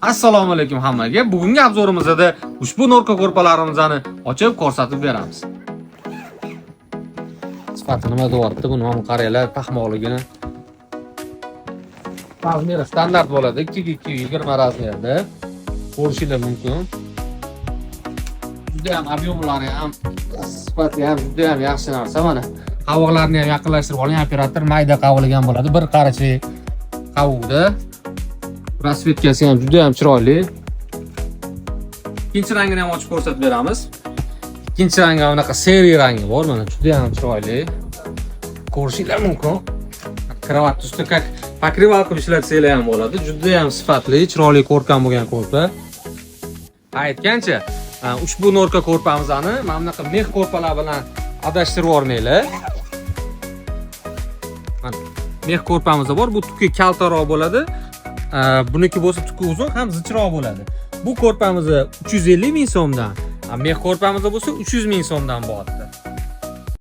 Assalomu alaykum hammaga. Bugungi obzorimizda ushbu norka ko'rpalarimizni ochib ko'rsatib beramiz. Sifati nima deyapti? Buni ham qaranglar, paxmoqligini. Razmeri standart bo'ladi, 2x220 razmerda. Ko'rishingiz mumkin. Juda ham ob'yomlari ham, sifati ham juda ham yaxshi narsa mana. Qovoqlarni ham yaqinlashtirib oling, operator mayda qavlagan bo'ladi. Bir qarachi qovuqda. Rasvetkasi ham juda ham chiroyli. Ikkinchi rangini ham ochib ko'rsatib beramiz. Ikkinchi rangi bunaqa seriya rangi bor, mana juda ham chiroyli. Ko'rishingiz mumkin. Kravat ustida как покрывалка ishlatsanglar ham bo'ladi. Juda ham sifatli, chiroyli ko'rkam bo'lgan ko'rpa. Aytgancha, ushbu norka ko'rpamizni mana bunaqa mex ko'rpalar bilan adashtirib o'rmanglar. Mana mex ko'rpamiz bor, bu tuki kaltaroq bo'ladi. Buniki bo'lsa tuki uzun ham zichroq bo'ladi. Bu ko'rpamiz 350 ming so'mdan, mex ko'rpamiz bo'lsa 300 ming so'mdan bo'lyapti.